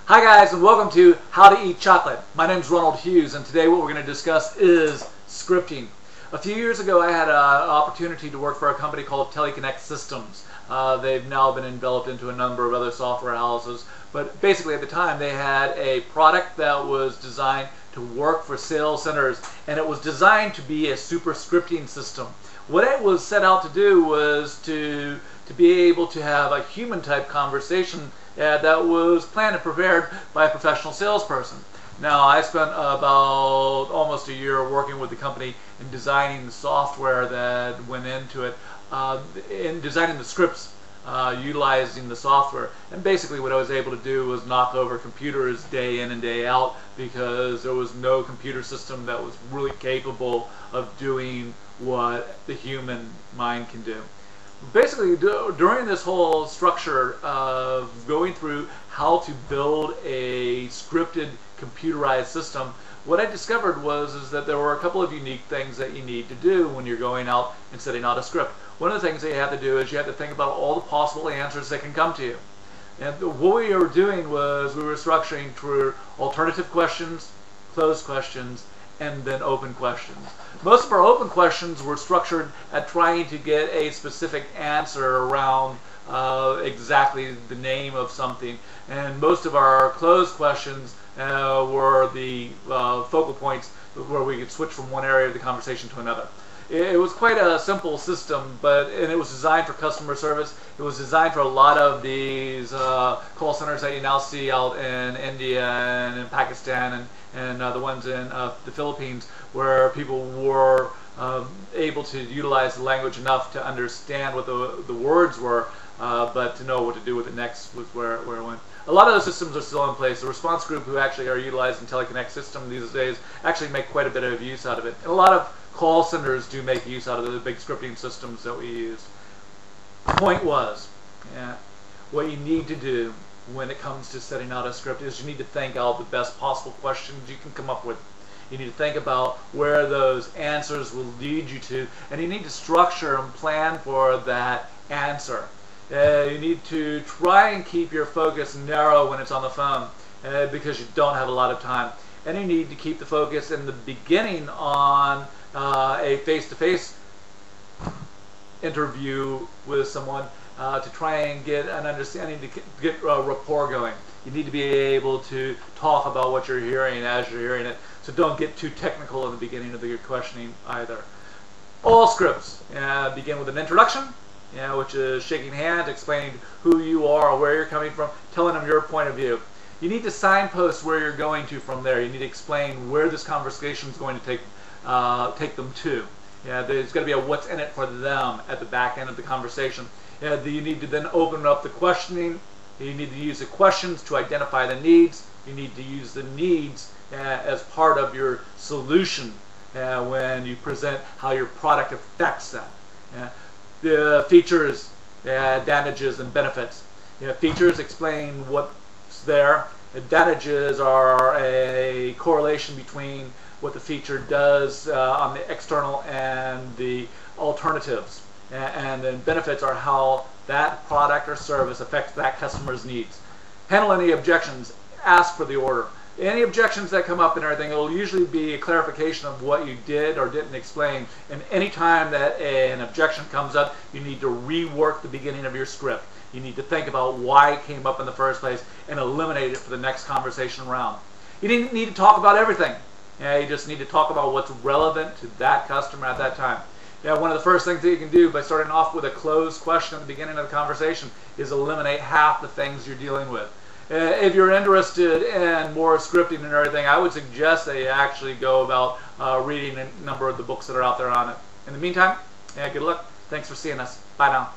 Hi guys, and welcome to How to Eat Chocolate. My name is Ronald Hughes, and today what we're going to discuss is scripting. A few years ago I had an opportunity to work for a company called Teleconnect Systems. They've now been developed into a number of other software houses, but basically at the time they had a product that was designed to work for sales centers, and it was designed to be a super scripting system. What it was set out to do was to be able to have a human type conversation that was planned and prepared by a professional salesperson. Now, I spent about almost a year working with the company in designing the software that went into it, in designing the scripts, utilizing the software. And basically what I was able to do was knock over computers day in and day out, because there was no computer system that was really capable of doing what the human mind can do. Basically, during this whole structure of going through how to build a scripted computerized system, what I discovered was that there were a couple of unique things that you need to do when you're going out and setting out a script. One of the things that you have to do is you have to think about all the possible answers that can come to you. And what we were doing was we were structuring through alternative questions, closed questions, and then open questions. Most of our open questions were structured at trying to get a specific answer around exactly the name of something, and most of our closed questions were the focal points where we could switch from one area of the conversation to another. It was quite a simple system, and it was designed for customer service. It was designed for a lot of these call centers that you now see out in India and in Pakistan and the ones in the Philippines, where people were able to utilize the language enough to understand what the words were, but to know what to do with it next was where it went. A lot of those systems are still in place. The response group who actually are utilizing Teleconnect system these days actually make quite a bit of use out of it. And a lot of call centers do make use out of the big scripting systems that we use. The point was, what you need to do when it comes to setting out a script is you need to think out the best possible questions you can come up with. You need to think about where those answers will lead you to, and you need to structure and plan for that answer. You need to try and keep your focus narrow when it's on the phone, because you don't have a lot of time. And you need to keep the focus in the beginning on a face-to-face interview with someone to try and get an understanding, to get rapport going. You need to be able to talk about what you're hearing as you're hearing it, so don't get too technical in the beginning of your questioning either. All scripts begin with an introduction, which is shaking hands, explaining who you are, where you're coming from, telling them your point of view. You need to signpost where you're going to from there. You need to explain where this conversation is going to take them to. There's going to be a what's in it for them at the back end of the conversation. You need to then open up the questioning. You need to use the questions to identify the needs. You need to use the needs as part of your solution when you present how your product affects that. The features, advantages, and benefits. Features explain what's there. Advantages are a correlation between what the feature does on the external and the alternatives. And then benefits are how that product or service affects that customer's needs. Handle any objections. Ask for the order. Any objections that come up and everything, it will usually be a clarification of what you did or didn't explain. And any time that an objection comes up, you need to rework the beginning of your script. You need to think about why it came up in the first place and eliminate it for the next conversation round. You didn't need to talk about everything. You just need to talk about what's relevant to that customer at that time. One of the first things that you can do by starting off with a closed question at the beginning of the conversation is eliminate half the things you're dealing with. If you're interested in more scripting and everything, I would suggest that you actually go about reading a number of the books that are out there on it. In the meantime, good luck. Thanks for seeing us. Bye now.